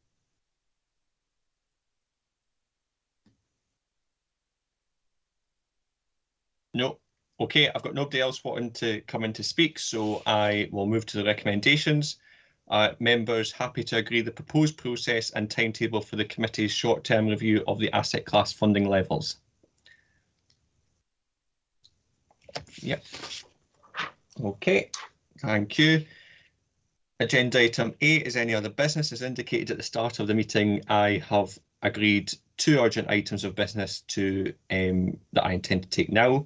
No. Okay, I've got nobody else wanting to come in to speak, so I will move to the recommendations. Members happy to agree the proposed process and timetable for the committee's short-term review of the asset class funding levels. Yep. Okay, thank you. Agenda item 8 is any other business. As indicated at the start of the meeting, I have agreed 2 urgent items of business that I intend to take now.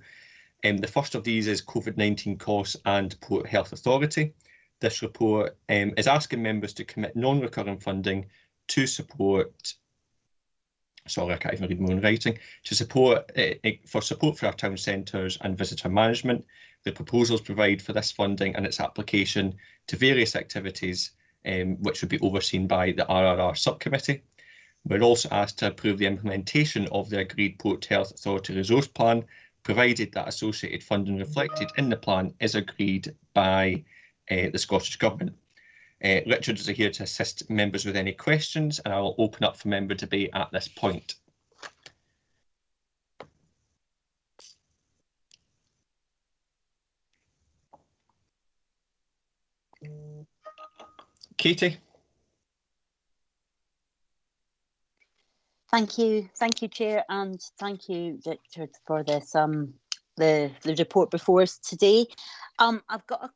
The first of these is COVID-19 costs and Port Health Authority. This report is asking members to commit non-recurring funding to support, sorry, I can't even read my own writing, to support for our town centres and visitor management. The proposals provide for this funding and its application to various activities which would be overseen by the RRR subcommittee. We're also asked to approve the implementation of the agreed Port Health Authority resource plan, provided that associated funding reflected in the plan is agreed by the Scottish Government. Richard is here to assist members with any questions, and I will open up for member debate at this point. Katie. Thank you, Chair, and thank you, Richard, for this the report before us today. I've got a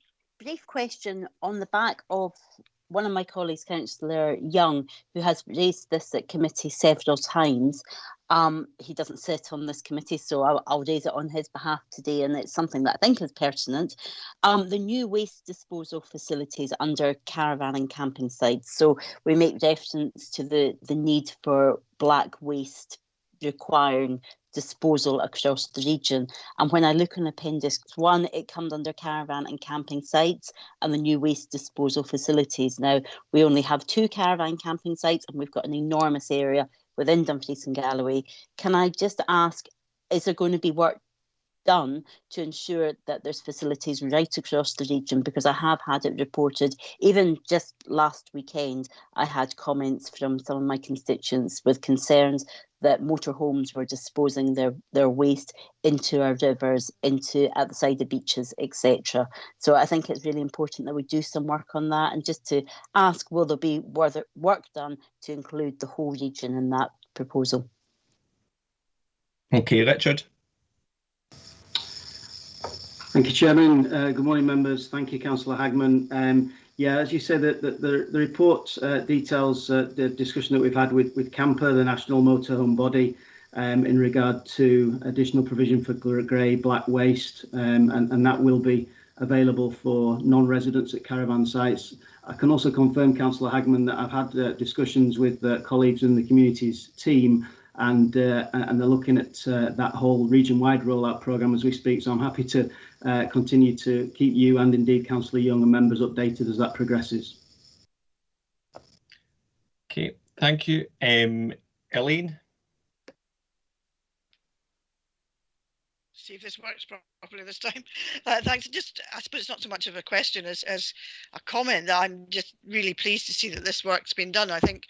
brief question on the back of one of my colleagues, Councillor Young, who has raised this at committee several times. He doesn't sit on this committee, so I'll raise it on his behalf today, and it's something that I think is pertinent. The new waste disposal facilities under caravan and camping sites. So we make reference to the need for black waste requiring disposal across the region. And when I look on Appendix 1, it comes under caravan and camping sites and the new waste disposal facilities. Now, we only have 2 caravan camping sites and we've got an enormous area within Dumfries and Galloway. Can I just ask, is there going to be work done to ensure that there's facilities right across the region, because I have had it reported. Even just last weekend, I had comments from some of my constituents with concerns that motorhomes were disposing their waste into our rivers, at the side of beaches, etc. So I think it's really important that we do some work on that, and just to ask, will there be work done to include the whole region in that proposal? Okay, Richard. Thank you, Chairman. Good morning, members. Thank you, Councillor Hagman. Yeah, as you said, the report details the discussion that we've had with CAMPA, the national motorhome body, in regard to additional provision for grey black waste, and that will be available for non-residents at caravan sites. I can also confirm, Councillor Hagman, that I've had discussions with colleagues in the communities team, and they're looking at that whole region-wide rollout programme as we speak. So I'm happy to continue to keep you and indeed Councillor Young and members updated as that progresses. Okay, thank you. Elaine? See if this works properly this time. Thanks. Just, I suppose it's not so much of a question as a comment that I'm just really pleased to see that this work's been done. I think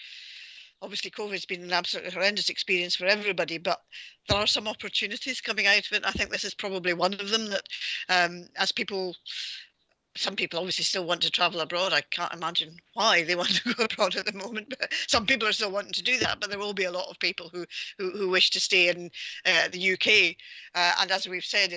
obviously COVID's been an absolutely horrendous experience for everybody, but there are some opportunities coming out of it. I think this is probably one of them, that as some people obviously still want to travel abroad. I can't imagine why they want to go abroad at the moment, but some people are still wanting to do that. But there will be a lot of people who wish to stay in the UK. And as we've said,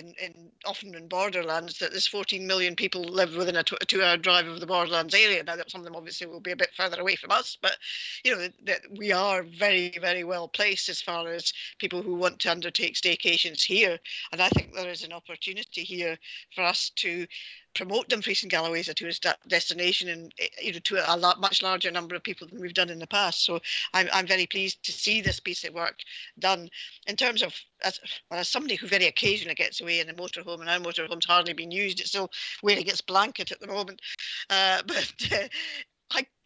often in borderlands, that there's 14 million people live within a 2-hour drive of the borderlands area. Now, that some of them obviously will be a bit further away from us, but you know that we are very, very well placed as far as people who want to undertake staycations here. And I think there is an opportunity here for us to promote Dumfries and Galloway as a tourist destination, and to a much larger number of people than we've done in the past. So I'm very pleased to see this piece of work done. In terms of, as somebody who very occasionally gets away in a motorhome, and our motorhome's hardly been used, it's still wearing its blanket at the moment, but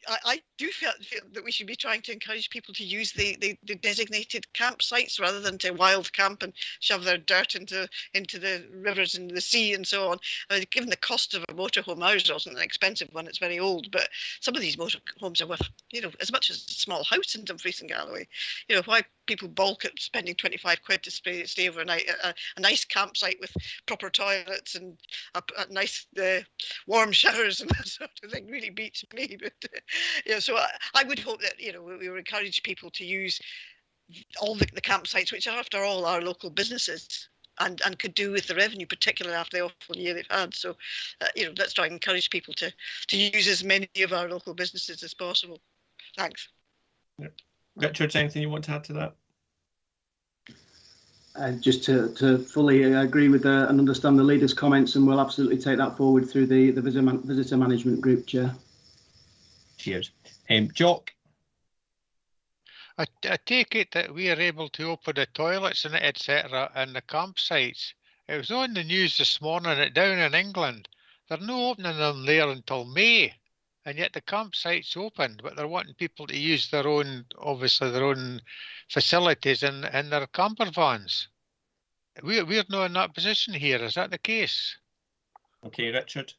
I do feel that we should be trying to encourage people to use the designated campsites rather than to wild camp and shove their dirt into the rivers and the sea and so on. I mean, given the cost of a motorhome, ours wasn't an expensive one, it's very old, but some of these motorhomes are worth, as much as a small house in Dumfries and Galloway. Why people balk at spending 25 quid to stay overnight at a nice campsite with proper toilets and a nice warm showers and that sort of thing really beats me. But so I would hope that we would encourage people to use all the campsites, which are after all our local businesses, and could do with the revenue, particularly after the awful year they've had. So let's try and encourage people to use as many of our local businesses as possible. Thanks. Yep. Richard, anything you want to add to that? Just to fully agree with and understand the leader's comments, and we'll absolutely take that forward through the visitor management group, Chair. Cheers. Jock? I take it that we are able to open the toilets and etc. and the campsites. It was on the news this morning that down in England, they're not opening them there until May, and yet the campsite's open, but they're wanting people to use their own facilities in their camper vans. We're not in that position here. Is that the case? Okay, Richard.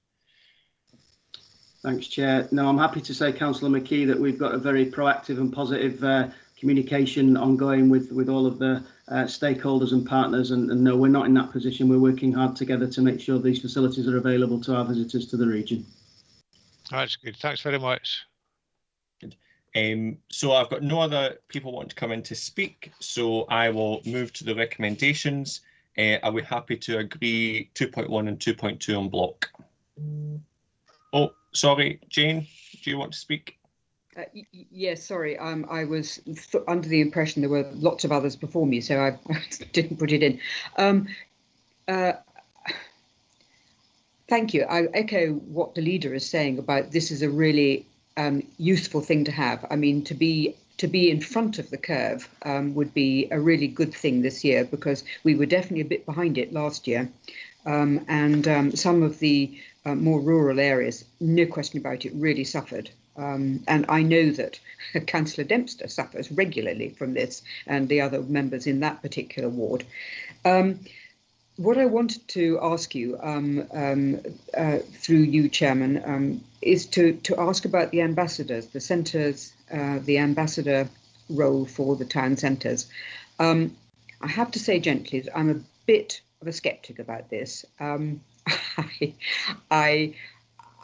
Thanks, Chair. No, I'm happy to say, Councillor McKee, that we've got a very proactive and positive communication ongoing with all of the stakeholders and partners, and no, we're not in that position. We're working hard together to make sure these facilities are available to our visitors to the region. That's good. Thanks very much. Good. So I've got no other people wanting to come in to speak, so I will move to the recommendations. Are we happy to agree 2.1 and 2.2 on block? Oh, sorry, Jane, do you want to speak? Yes, sorry, I was under the impression there were lots of others before me, so I didn't put it in. Thank you. I echo what the leader is saying about this is a really useful thing to have. I mean, to be in front of the curve would be a really good thing this year, because we were definitely a bit behind it last year. And some of the more rural areas, no question about it, really suffered. And I know that Councillor Dempster suffers regularly from this, and the other members in that particular ward. what I wanted to ask you through you, Chairman, is to ask about the ambassadors, the centres, the ambassador role for the town centres. I have to say gently that I'm a bit of a sceptic about this. I'm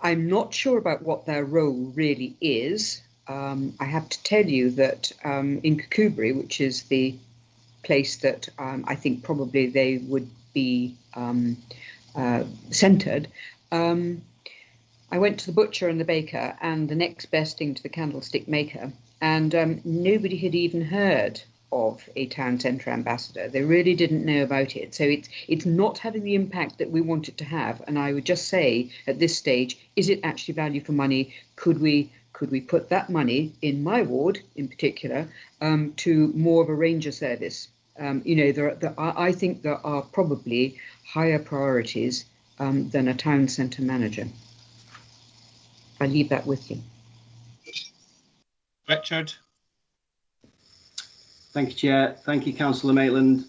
not sure about what their role really is. I have to tell you that in Kirkcudbright, which is the place that I think probably they would be centred, I went to the butcher and the baker and the next best thing to the candlestick maker, and nobody had even heard of a town centre ambassador. They really didn't know about it. So it's not having the impact that we want it to have. And I would just say at this stage, is it actually value for money? Could we put that money in my ward in particular to more of a ranger service? I think there are probably higher priorities than a town centre manager. I leave that with you. Richard. Thank you, Chair. Thank you, Councillor Maitland.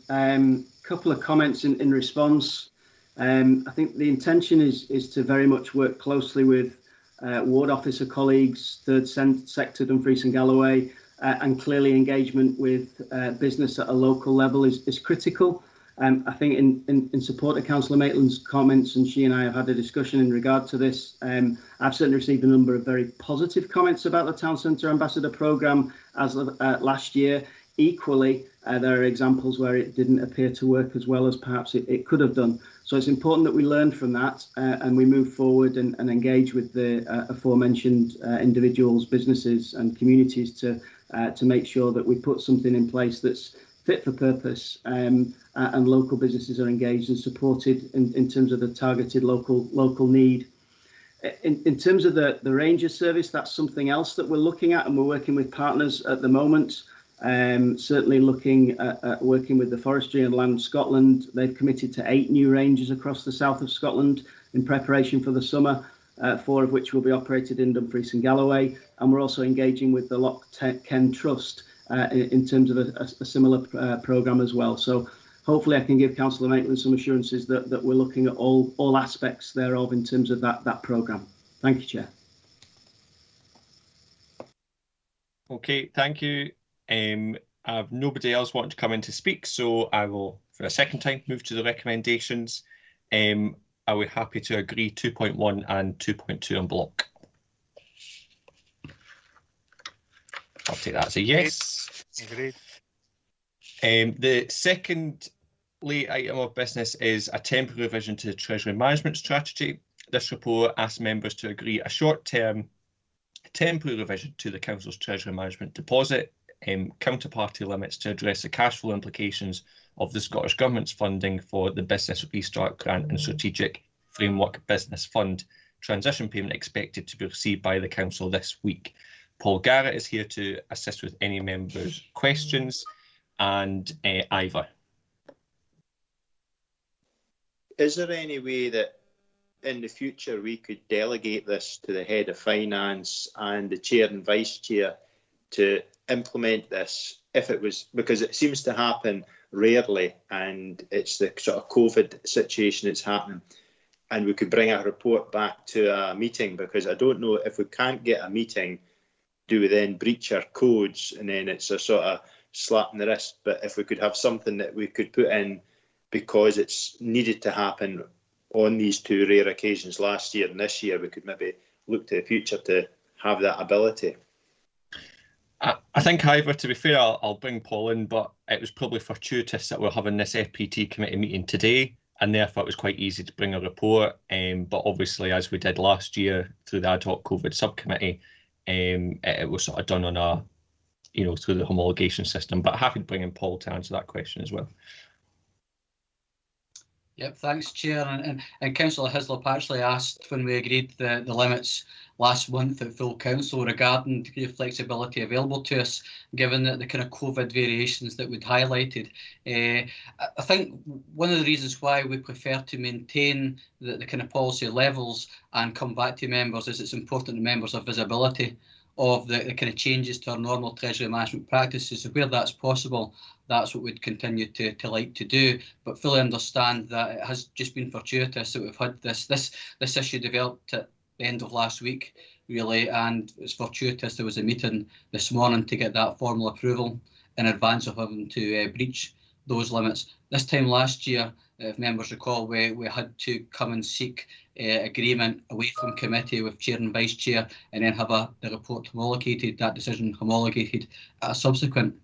Couple of comments in response. I think the intention is to very much work closely with ward officer colleagues, third sector, Dumfries and Galloway, and clearly engagement with business at a local level is critical. I think in support of Councillor Maitland's comments, and she and I have had a discussion in regard to this, I've certainly received a number of very positive comments about the Town Centre Ambassador programme as of last year. Equally, there are examples where it didn't appear to work as well as perhaps it could have done. So it's important that we learn from that and we move forward and engage with the aforementioned individuals, businesses and communities to make sure that we put something in place that's fit for purpose and local businesses are engaged and supported in terms of the targeted local need. In terms of the Ranger service, that's something else that we're looking at, and we're working with partners at the moment. Certainly looking at working with the Forestry and Land Scotland. They've committed to 8 new rangers across the south of Scotland in preparation for the summer, 4 of which will be operated in Dumfries and Galloway. And we're also engaging with the Loch Ken Trust in terms of a similar programme as well. So hopefully I can give Councillor Maitland some assurances that we're looking at all aspects thereof in terms of that programme. Thank you, Chair. Okay, thank you. I have nobody else wanting to come in to speak, so I will, for a second time, move to the recommendations. Are we happy to agree 2.1 and 2.2 on block? I'll take that as a yes. Agreed. The secondly item of business is a temporary revision to the Treasury Management Strategy. This report asks members to agree a short-term temporary revision to the Council's Treasury Management Deposit counterparty limits to address the cash flow implications of the Scottish Government's funding for the Business Restart Grant and Strategic Framework Business Fund transition payment expected to be received by the Council this week. Paul Garrett is here to assist with any members' questions, and Ivor. Is there any way that in the future we could delegate this to the head of finance and the chair and vice chair to implement this, if it was, because it seems to happen rarely and it's the sort of COVID situation that's happening, and we could bring a report back to a meeting, because I don't know if we can't get a meeting, do we then breach our codes and then it's a sort of slap in the wrist? But if we could have something that we could put in because it's needed to happen on these 2 rare occasions last year and this year, we could maybe look to the future to have that ability. I think, however, to be fair, I'll bring Paul in, but it was probably fortuitous that we're having this FPT committee meeting today, and therefore it was quite easy to bring a report. But obviously, as we did last year through the ad hoc COVID subcommittee, it was sort of done on a, through the homologation system. But happy to bring in Paul to answer that question as well. Yep, thanks, Chair. And Councillor Hislop actually asked when we agreed the limits last month at full council regarding the degree of flexibility available to us, given that the kind of COVID variations that we'd highlighted. I think one of the reasons why we prefer to maintain the kind of policy levels and come back to members is it's important that members have visibility of the kind of changes to our normal treasury management practices. So where that's possible, that's what we'd continue to like to do, but fully understand that it has just been fortuitous that we've had this issue developed at the end of last week, really, and it's fortuitous there was a meeting this morning to get that formal approval in advance of having to breach those limits. This time last year, if members recall, we had to come and seek agreement away from committee with chair and vice chair, and then have the report homologated, that decision homologated at a subsequent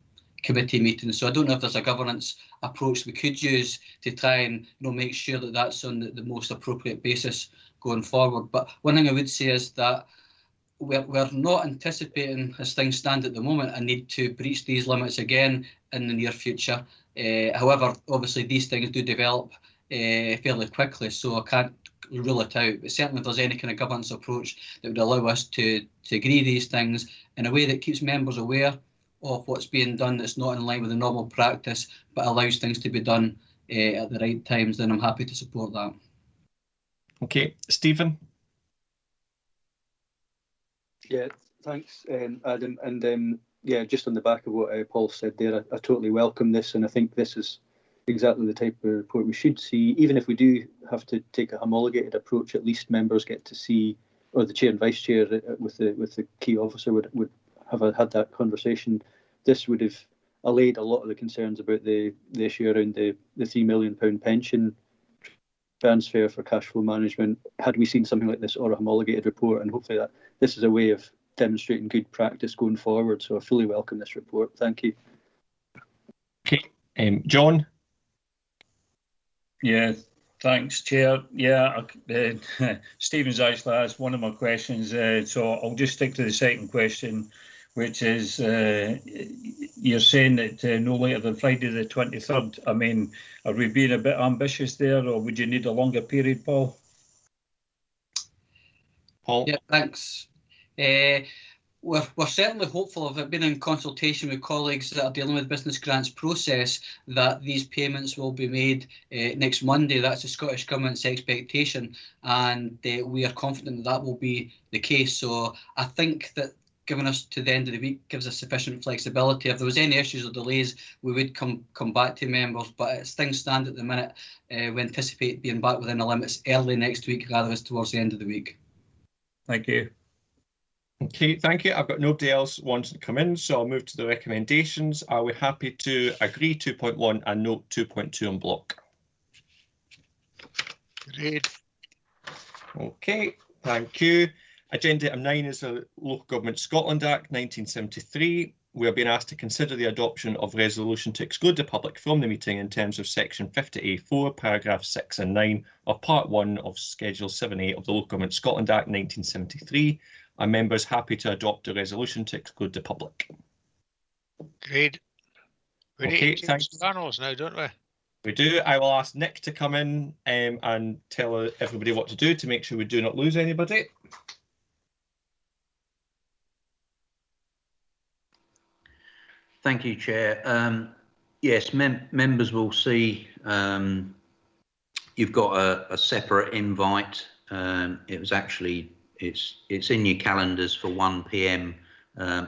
committee meeting. So I don't know if there's a governance approach we could use to try and make sure that that's on the most appropriate basis going forward. But one thing I would say is that we're not anticipating, as things stand at the moment, a need to breach these limits again in the near future. However, obviously these things do develop fairly quickly, so I can't rule it out. But certainly if there's any kind of governance approach that would allow us to agree these things in a way that keeps members aware of what's being done, that's not in line with the normal practice, but allows things to be done at the right times, then I'm happy to support that. Okay, Stephen. Yeah, thanks, Adam. And yeah, just on the back of what Paul said there, I totally welcome this, and I think this is exactly the type of report we should see. Even if we do have to take a homologated approach, at least members get to see, or the chair and vice chair with the key officer would have had that conversation. This would have allayed a lot of the concerns about the issue around the £3 million pension transfer for cash flow management, had we seen something like this or a homologated report, and hopefully that this is a way of demonstrating good practice going forward. So I fully welcome this report. Thank you. Okay, John. Yeah, thanks, Chair. Yeah, Stephen's actually asked one of my questions, so I'll just stick to the second question, which is you're saying that no later than Friday the 23rd. I mean, are we being a bit ambitious there, or would you need a longer period, Paul? Paul? Yeah, thanks. We're certainly hopeful of it being in consultation with colleagues that are dealing with business grants process that these payments will be made next Monday. That's the Scottish Government's expectation, and we are confident that will be the case. So I think that giving us to the end of the week gives us sufficient flexibility. If there was any issues or delays, we would come back to members, but as things stand at the minute, we anticipate being back within the limits early next week rather than towards the end of the week. Thank you. Okay, thank you. I've got nobody else wanting to come in, so I'll move to the recommendations. Are we happy to agree 2.1 and note 2.2 on block? Agreed. Okay, thank you. Agenda item 9 is the Local Government Scotland Act 1973. We are being asked to consider the adoption of resolution to exclude the public from the meeting in terms of section 50A4, paragraphs 6 and 9 of part 1 of Schedule 7A of the Local Government Scotland Act 1973. Are members happy to adopt a resolution to exclude the public? Agreed. We Okay, need to change the channels now, don't we? We do. I will ask Nick to come in and tell everybody what to do to make sure we do not lose anybody. Thank you, Chair. Yes, members will see you've got a separate invite. It was actually it's in your calendars for 1 PM,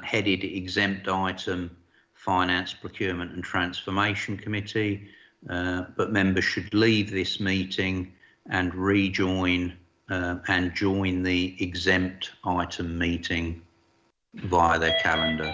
headed exempt item, Finance, Procurement and Transformation Committee. But members should leave this meeting and rejoin and join the exempt item meeting via their calendar.